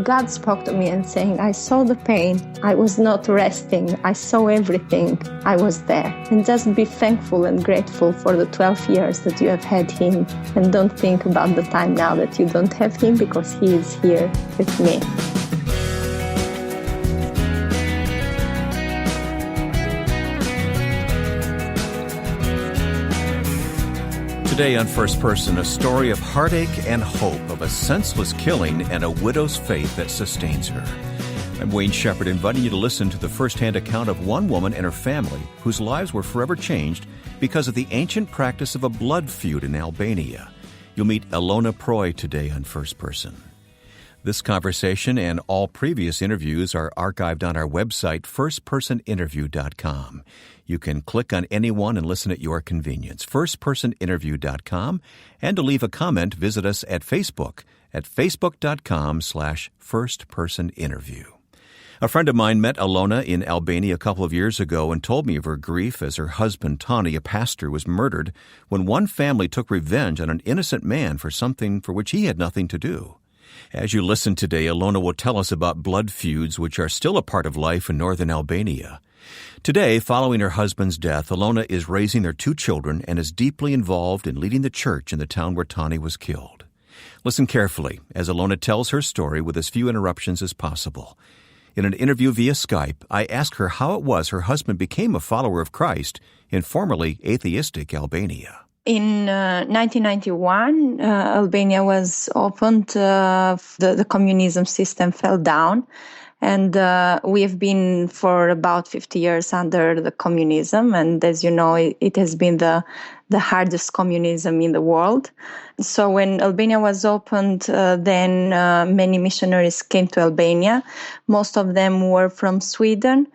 God spoke to me and saying, I saw the pain. I was not resting. I saw everything. I was there. And just be thankful and grateful for the 12 years that you have had him. And don't think about the time now that you don't have him, because he is here with me. Today on First Person, a story of heartache and hope, of a senseless killing and a widow's faith that sustains her. I'm Wayne Shepherd, inviting you to listen to the first-hand account of one woman and her family whose lives were forever changed because of the ancient practice of a blood feud in Albania. You'll meet Elona Prroj today on First Person. This conversation and all previous interviews are archived on our website, firstpersoninterview.com. You can click on any one and listen at your convenience, firstpersoninterview.com. And to leave a comment, visit us at Facebook at facebook.com/firstpersoninterview. A friend of mine met Elona in Albania a couple of years ago and told me of her grief as her husband, Tani, a pastor, was murdered when one family took revenge on an innocent man for something for which he had nothing to do. As you listen today, Elona will tell us about blood feuds, which are still a part of life in northern Albania. Today, following her husband's death, Elona is raising their 2 children and is deeply involved in leading the church in the town where Tani was killed. Listen carefully as Elona tells her story with as few interruptions as possible. In an interview via Skype, I asked her how it was her husband became a follower of Christ in formerly atheistic Albania. In 1991, Albania was opened. The communism system fell down. And we have been for about 50 years under the communism. And as you know, it has been the hardest communism in the world. So when Albania was opened, then many missionaries came to Albania. Most of them were from Sweden.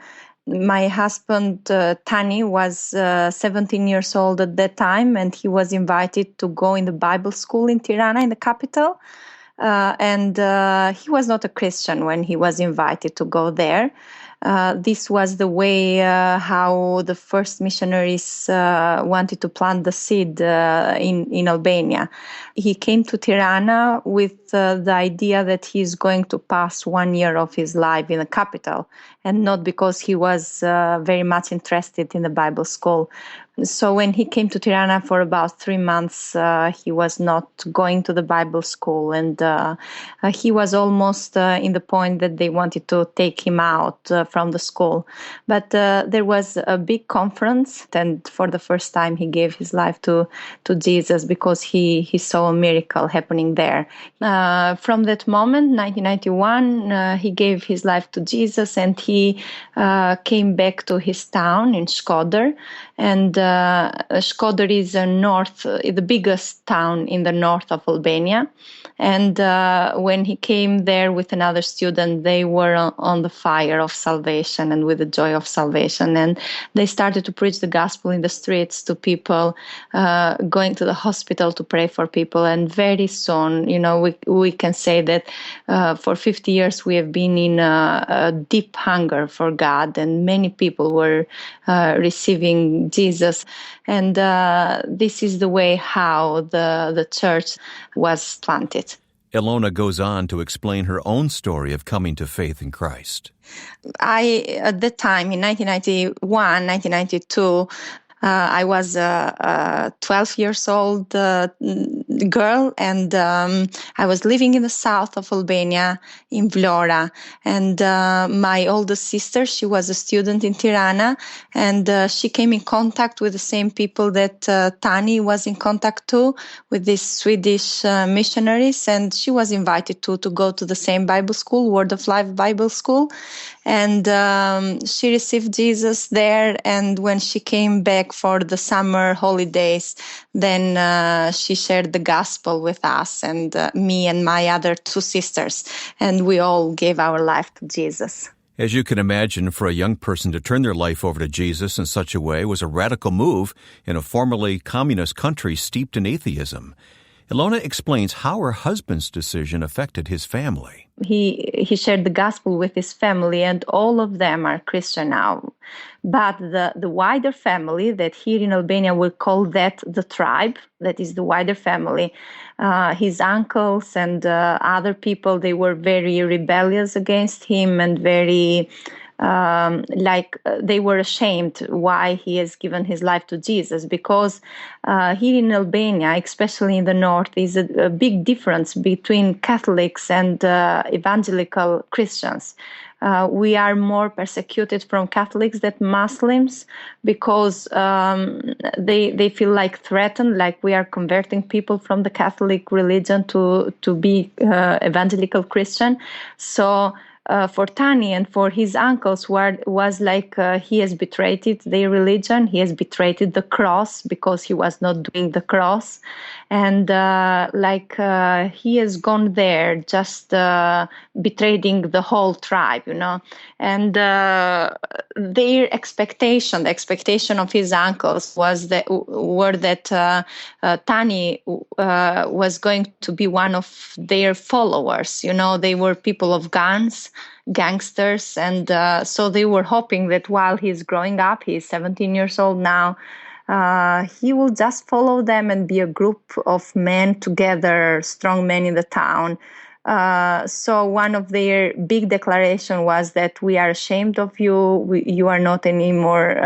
My husband, Tani, was 17 years old at that time, and he was invited to go in the Bible school in Tirana, in the capital. And he was not a Christian when he was invited to go there. This was the way how the first missionaries wanted to plant the seed in Albania. He came to Tirana with the idea that he's going to pass 1 year of his life in the capital, and not because he was very much interested in the Bible school. So when he came to Tirana for about 3 months, he was not going to the Bible school, and he was almost in the point that they wanted to take him out from the school. But there was a big conference, and for the first time he gave his life to Jesus because he saw a miracle happening there. From that moment, 1991, he gave his life to Jesus, and he came back to his town in Shkodër. And Shkodër is the biggest town in the north of Albania. And when he came there with another student, they were on the fire of salvation and with the joy of salvation. And they started to preach the gospel in the streets to people, going to the hospital to pray for people. And very soon, we can say that for 50 years we have been in a deep hunger for God, and many people were receiving Jesus. And this is the way how the church was planted. Elona goes on to explain her own story of coming to faith in Christ. At that time, in 1991, 1992, I was a 12 years old girl, and I was living in the south of Albania, in Vlora. And my oldest sister, she was a student in Tirana, and she came in contact with the same people that Tani was in contact to, with these Swedish missionaries. And she was invited to go to the same Bible school, Word of Life Bible School. And she received Jesus there. And when she came back for the summer holidays, then she shared the gospel with us, and me and my other 2 sisters. And we all gave our life to Jesus. As you can imagine, for a young person to turn their life over to Jesus in such a way was a radical move in a formerly communist country steeped in atheism. Elona explains how her husband's decision affected his family. He shared the gospel with his family, and all of them are Christian now. But the wider family, that here in Albania we call that the tribe, that is the wider family, his uncles and other people, they were very rebellious against him and very they were ashamed why he has given his life to Jesus, because here in Albania, especially in the north, is a big difference between Catholics and evangelical Christians. We are more persecuted from Catholics than Muslims, because they feel like threatened, like we are converting people from the Catholic religion to be evangelical Christian. So for Tani and for his uncles was like he has betrayed their religion, he has betrayed the cross because he was not doing the cross, and he has gone there just betraying the whole tribe, and their expectation, the expectation of his uncles were that Tani was going to be one of their followers. They were people of guns, gangsters, and so they were hoping that while he's growing up, he's 17 years old now, he will just follow them and be a group of men together, strong men in the town. So one of their big declaration was that we are ashamed of you. You are not anymore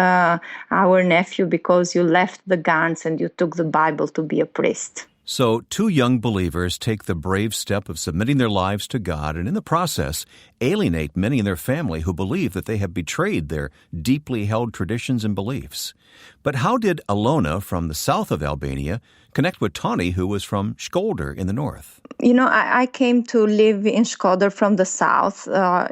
our nephew because you left the guns and you took the Bible to be a priest. So, two young believers take the brave step of submitting their lives to God and in the process alienate many in their family who believe that they have betrayed their deeply held traditions and beliefs. But how did Elona from the south of Albania connect with Tani, who was from Shkodër in the north? I came to live in Shkodër from the south,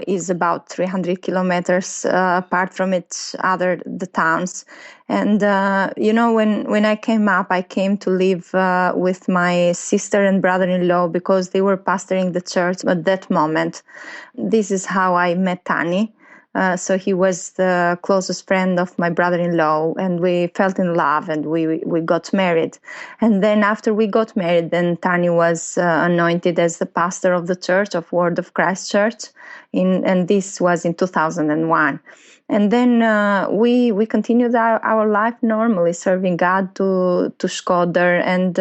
is about 300 kilometers apart from each other, the towns. And, when I came up, I came to live with my sister and brother-in-law because they were pastoring the church at that moment. This is how I met Tani. So he was the closest friend of my brother-in-law, and we fell in love and we got married. And then after we got married, then Tani was anointed as the pastor of the church, of Word of Christ Church, and this was in 2001. And then we continued our life normally, serving God to Shkodër and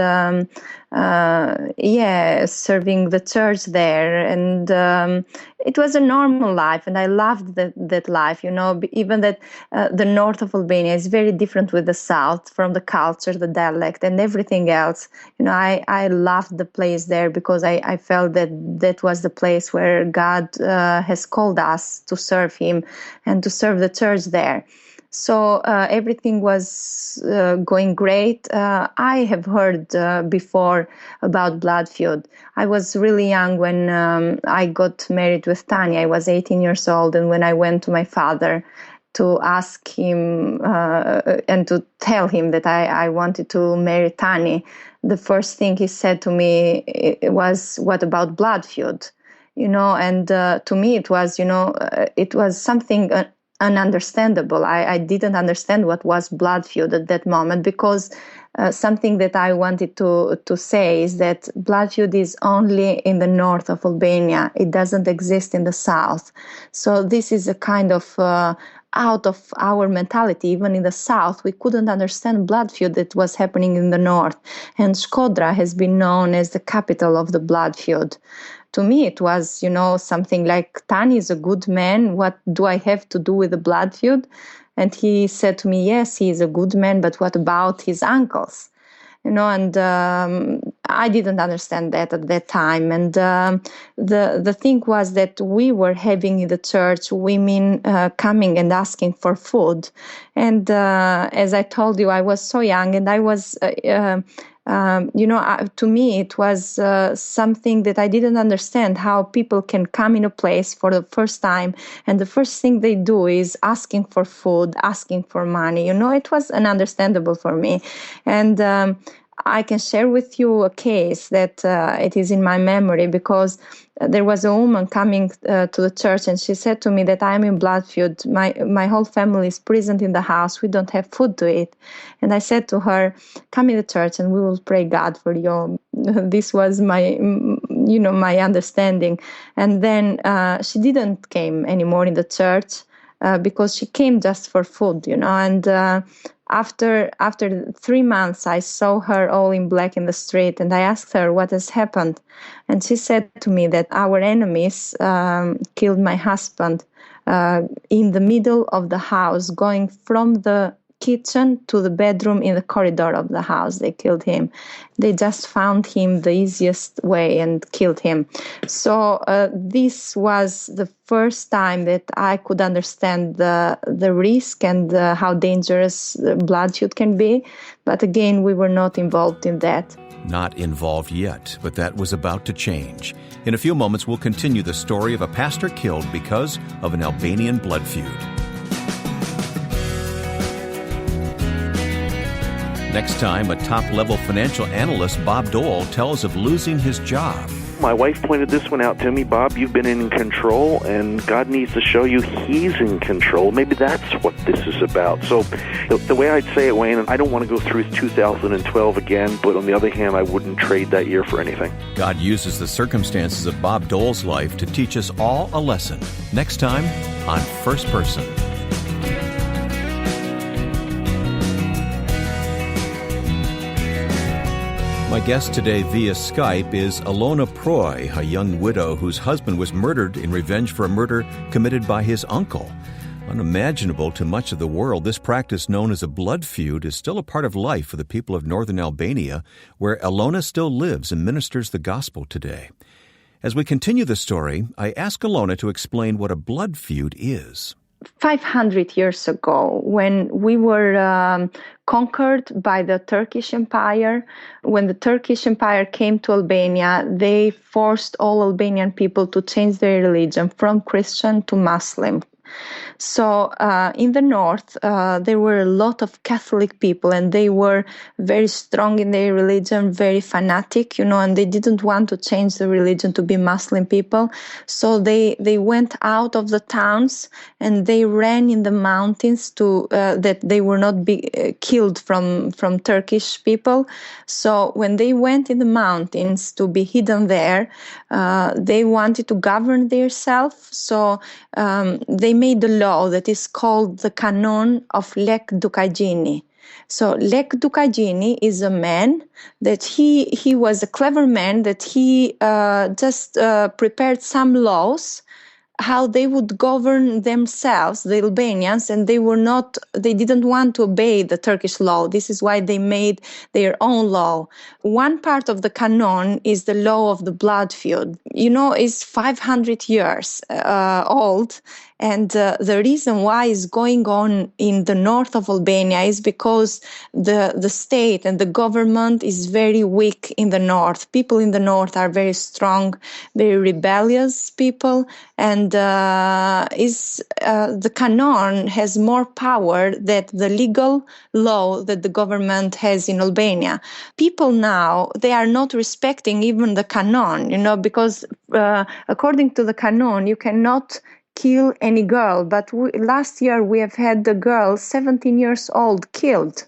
serving the church there. And it was a normal life, and I loved that life. Even that the north of Albania is very different with the south, from the culture, the dialect, and everything else. I loved the place there because I felt that was the place where God has called us to serve Him and to serve the church there. So everything was going great. I have heard before about blood feud. I was really young when I got married with Tani. I was 18 years old, and when I went to my father to ask him and to tell him that I wanted to marry Tani, the first thing he said to me was, "What about blood feud?" And to me it was something ununderstandable. I didn't understand what was blood feud at that moment, because something that I wanted to say is that blood feud is only in the north of Albania. It doesn't exist in the south. So this is a kind of out of our mentality. Even in the south, we couldn't understand blood feud that was happening in the north. And Shkodra has been known as the capital of the blood feud. To me, it was, something like, Tani is a good man. What do I have to do with the blood feud? And he said to me, yes, he is a good man, but what about his uncles? And I didn't understand that at that time. And the thing was that we were having in the church women coming and asking for food. And as I told you, I was so young, and I was... to me, it was something that I didn't understand, how people can come in a place for the first time, and the first thing they do is asking for food, asking for money. It was ununderstandable for me. And I can share with you a case that it is in my memory, because there was a woman coming to the church, and she said to me that I'm in blood feud. My whole family is present in the house. We don't have food to eat. And I said to her, come in the church and we will pray God for you. This was my understanding. And then she didn't came anymore in the church because she came just for food, and after 3 months, I saw her all in black in the street, and I asked her what has happened. And she said to me that our enemies killed my husband in the middle of the house, going from the kitchen to the bedroom in the corridor of the house. They killed him. They just found him the easiest way and killed him. So this was the first time that I could understand the risk and how dangerous blood feud can be. But again, we were not involved in that. Not involved yet, but that was about to change. In a few moments, we'll continue the story of a pastor killed because of an Albanian blood feud. Next time, a top-level financial analyst, Bob Dole, tells of losing his job. My wife pointed this one out to me. Bob, you've been in control, and God needs to show you He's in control. Maybe that's what this is about. So the way I'd say it, Wayne, I don't want to go through 2012 again, but on the other hand, I wouldn't trade that year for anything. God uses the circumstances of Bob Dole's life to teach us all a lesson. Next time on First Person. My guest today via Skype is Elona Prroj, a young widow whose husband was murdered in revenge for a murder committed by his uncle. Unimaginable to much of the world, this practice known as a blood feud is still a part of life for the people of northern Albania, where Elona still lives and ministers the gospel today. As we continue the story, I ask Elona to explain what a blood feud is. 500 years ago, when we were conquered by the Turkish Empire, when the Turkish Empire came to Albania, they forced all Albanian people to change their religion from Christian to Muslim. So in the north, there were a lot of Catholic people, and they were very strong in their religion, very fanatic, and they didn't want to change the religion to be Muslim people. So they went out of the towns and they ran in the mountains to that they were not be killed from Turkish people. So when they went in the mountains to be hidden there, they wanted to govern themselves. So they made a law that is called the Canon of Lek Dukajini. So Lek Dukajini is a man that he was a clever man, that he just prepared some laws how they would govern themselves, the Albanians, and they didn't want to obey the Turkish law. This is why they made their own law. One part of the canon is the law of the blood feud. It's 500 years old. And the reason why it's going on in the north of Albania is because the state and the government is very weak in the north. People in the north are very strong, very rebellious people, and the canon has more power than the legal law that the government has in Albania. People now, they are not respecting even the canon, because according to the canon, you cannot kill any girl. But last year we have had the girl, 17 years old, killed.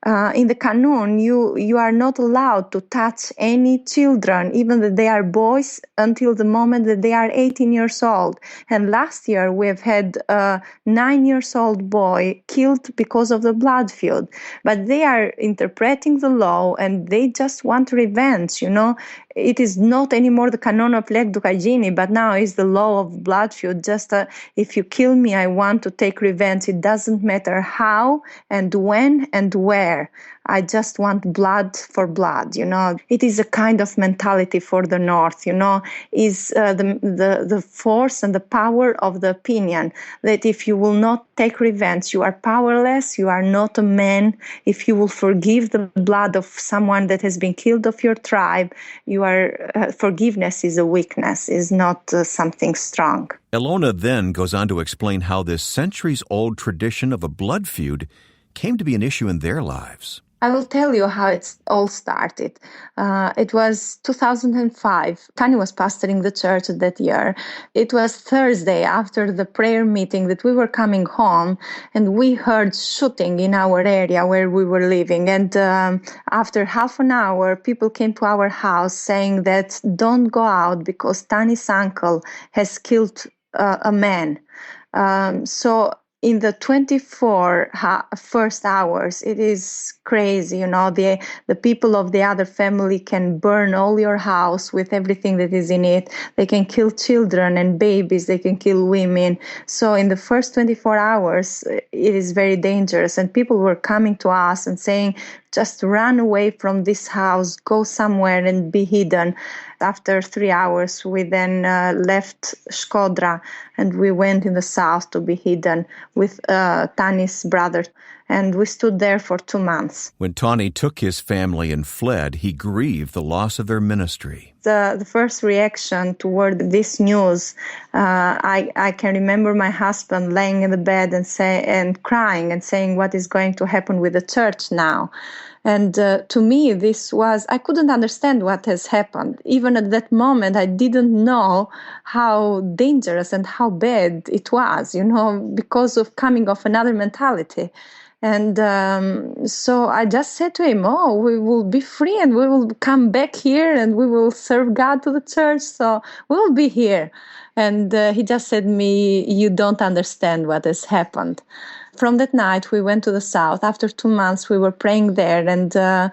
In the canon, you are not allowed to touch any children, even that they are boys, until the moment that they are 18 years old. And last year we have had a 9-year-old boy killed because of the blood feud. But they are interpreting the law and they just want revenge, It is not anymore the canon of Lek Dukajini, but now is the law of blood feud. Just if you kill me, I want to take revenge. It doesn't matter how and when and where. I just want blood for blood, It is a kind of mentality for the North, is the force and the power of the opinion that if you will not take revenge, you are powerless, you are not a man. If you will forgive the blood of someone that has been killed of your tribe, forgiveness is a weakness, is not something strong. Elona then goes on to explain how this centuries-old tradition of a blood feud came to be an issue in their lives. I will tell you how it all started. It was 2005. Tani was pastoring the church that year. It was Thursday after the prayer meeting that we were coming home, and we heard shooting in our area where we were living. And after half an hour, people came to our house saying that don't go out because Tani's uncle has killed a man. So in the 24 first hours, it is crazy. The people of the other family can burn all your house with everything that is in it. They can kill children and babies. They can kill women. So in the first 24 hours, it is very dangerous. And people were coming to us and saying, just run away from this house, go somewhere and be hidden. After 3 hours, we then left Shkodra and we went in the south to be hidden with Tani's brother. And we stood there for 2 months. When Tani took his family and fled, he grieved the loss of their ministry. The first reaction toward this news, I can remember my husband laying in the bed and crying and saying, what is going to happen with the church now? And to me, I couldn't understand what has happened. Even at that moment, I didn't know how dangerous and how bad it was, because of coming of another mentality. And so I just said to him, we will be free and we will come back here and we will serve God to the church. So we will be here. And he just said to me, you don't understand what has happened. From that night, we went to the south. After 2 months, we were praying there and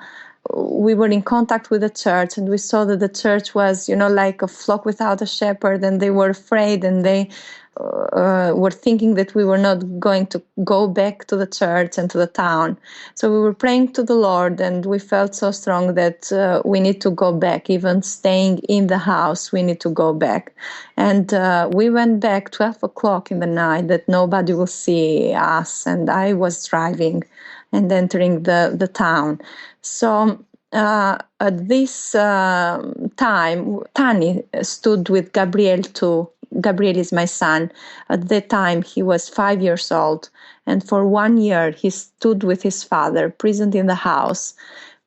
we were in contact with the church, and we saw that the church was, like a flock without a shepherd, and they were afraid, and they were thinking that we were not going to go back to the church and to the town. So we were praying to the Lord, and we felt so strong that we need to go back. Even staying in the house, we need to go back. And we went back 12 o'clock in the night that nobody will see us, and I was driving and entering the town. So at this time, Tani stood with Gabriel too. Gabriel is my son. At that time, he was 5 years old. And for 1 year, he stood with his father, present in the house,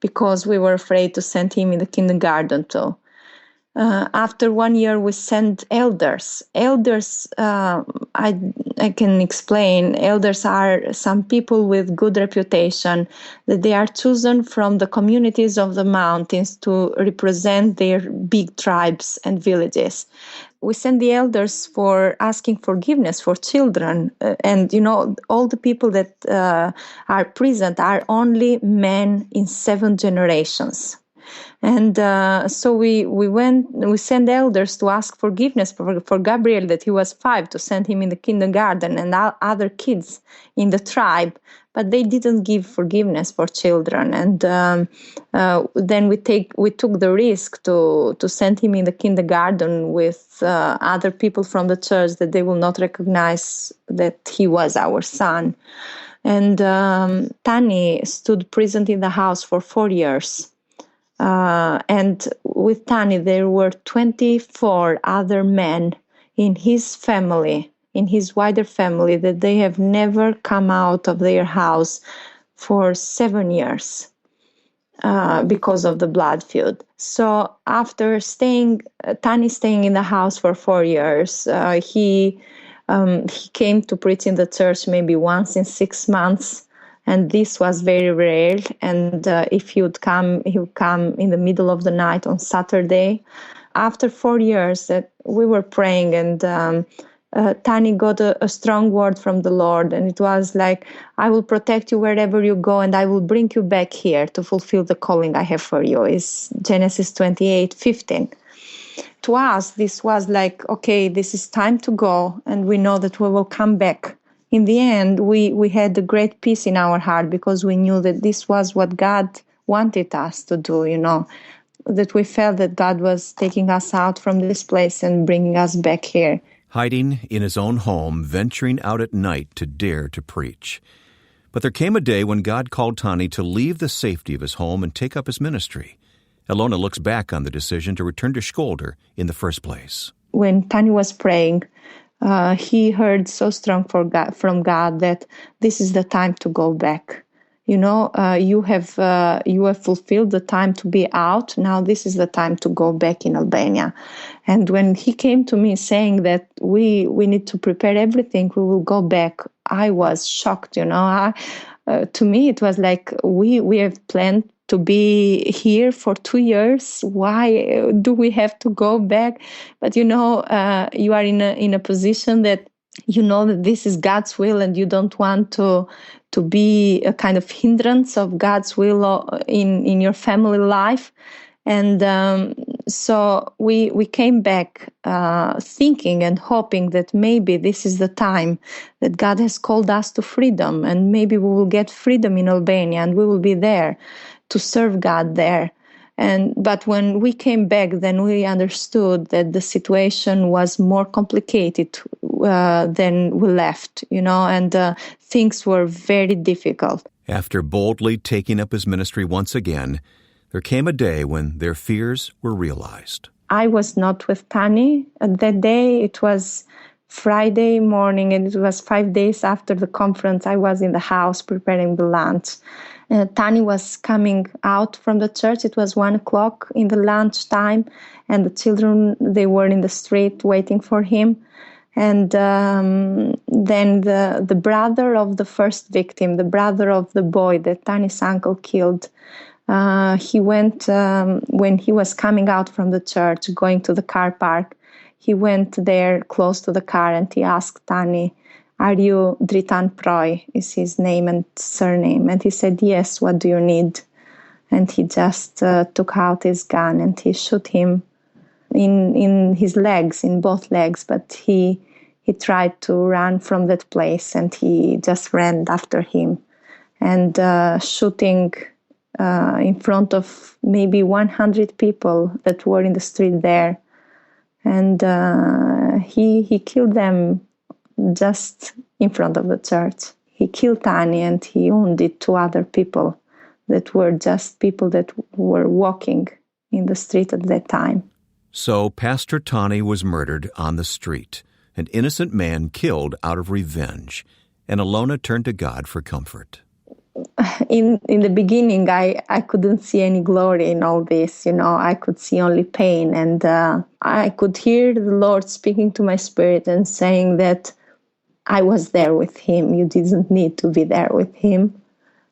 because we were afraid to send him in the kindergarten too. After 1 year, we sent elders. Elders, I can explain. Elders are some people with good reputation, that they are chosen from the communities of the mountains to represent their big tribes and villages. We send the elders for asking forgiveness for children. And, all the people that are present are only men in 7 generations. And so we sent elders to ask forgiveness for Gabriel, that he was 5, to send him in the kindergarten, and other kids in the tribe, but they didn't give forgiveness for children. And then we took the risk to send him in the kindergarten with other people from the church, that they will not recognize that he was our son. And Tani stood present in the house for 4 years. And with Tani, there were 24 other men in his family, in his wider family, that they have never come out of their house for 7 years because of the blood feud. So after Tani staying in the house for 4 years, he came to preach in the church maybe once in 6 months. And this was very rare. And if he would come in the middle of the night on Saturday. After 4 years that we were praying, and Tani got a strong word from the Lord. And it was like, I will protect you wherever you go, and I will bring you back here to fulfill the calling I have for you. It's Genesis 28:15. To us, this was like, okay, this is time to go, and we know that we will come back. In the end, we had a great peace in our heart, because we knew that this was what God wanted us to do, that we felt that God was taking us out from this place and bringing us back here. Hiding in his own home, venturing out at night to dare to preach. But there came a day when God called Tani to leave the safety of his home and take up his ministry. Elona looks back on the decision to return to Shkodra in the first place. When Tani was praying, he heard so strong from God that this is the time to go back. you have fulfilled the time to be out. Now this is the time to go back in Albania. And when he came to me saying that we need to prepare everything, we will go back, I was shocked. To me, it was like we have planned to be here for 2 years. Why do we have to go back? But you are in a position that you know that this is God's will, and you don't want to be a kind of hindrance of God's will in your family life. And so we came back thinking and hoping that maybe this is the time that God has called us to freedom, and maybe we will get freedom in Albania, and we will be there to serve God there. But when we came back, then we understood that the situation was more complicated than we left, and things were very difficult. After boldly taking up his ministry once again, there came a day when their fears were realized. I was not with Tani that day. It was Friday morning, and it was 5 days after the conference. I was in the house preparing the lunch. Tani was coming out from the church. It was 1:00 in the lunch time, and the children, they were in the street waiting for him. And then the brother of the first victim, the brother of the boy that Tani's uncle killed, he went, when he was coming out from the church, going to the car park, he went there close to the car and he asked Tani, "Are you Dritan Prroj?" is his name and surname. And he said, "Yes, what do you need?" And he just took out his gun and he shot him in his legs, in both legs. But he tried to run from that place, and he just ran after him. And shooting in front of maybe 100 people that were in the street there. And he killed them just in front of the church. He killed Tani, and he wounded 2 other people that were just people that were walking in the street at that time. So Pastor Tani was murdered on the street, an innocent man killed out of revenge, and Elona turned to God for comfort. In the beginning, I couldn't see any glory in all this. I could see only pain, and I could hear the Lord speaking to my spirit and saying that I was there with him. You didn't need to be there with him.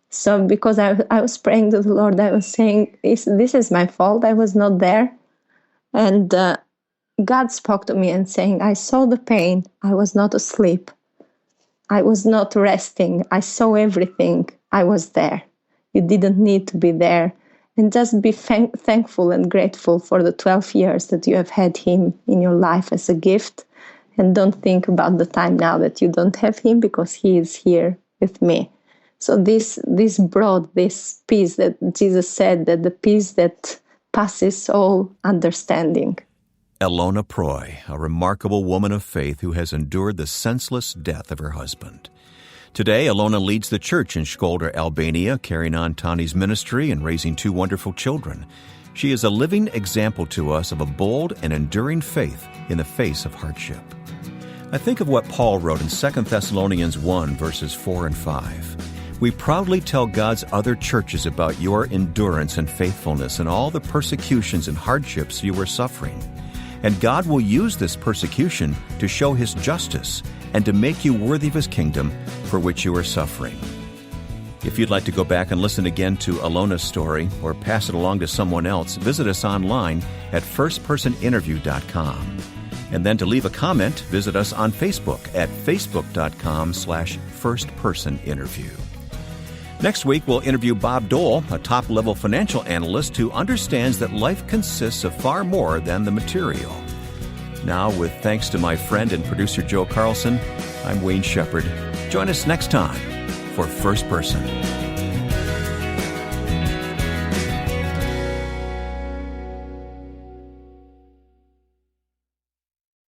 So because I was praying to the Lord, I was saying, this is my fault. I was not there. And God spoke to me and saying, I saw the pain. I was not asleep. I was not resting. I saw everything. I was there. You didn't need to be there. And just be thankful and grateful for the 12 years that you have had him in your life as a gift. And don't think about the time now that you don't have him, because he is here with me. So this brought this peace that Jesus said, that the peace that passes all understanding. Elona Prroj, a remarkable woman of faith who has endured the senseless death of her husband. Today, Elona leads the church in Shkodër, Albania, carrying on Tani's ministry and raising 2 wonderful children. She is a living example to us of a bold and enduring faith in the face of hardship. I think of what Paul wrote in 2 Thessalonians 1, verses 4 and 5. We proudly tell God's other churches about your endurance and faithfulness and all the persecutions and hardships you are suffering. And God will use this persecution to show His justice and to make you worthy of His kingdom for which you are suffering. If you'd like to go back and listen again to Elona's story or pass it along to someone else, visit us online at firstpersoninterview.com. And then to leave a comment, visit us on Facebook at facebook.com/firstpersoninterview. Next week, we'll interview Bob Dole, a top-level financial analyst who understands that life consists of far more than the material. Now, with thanks to my friend and producer Joe Carlson, I'm Wayne Shepherd. Join us next time for First Person.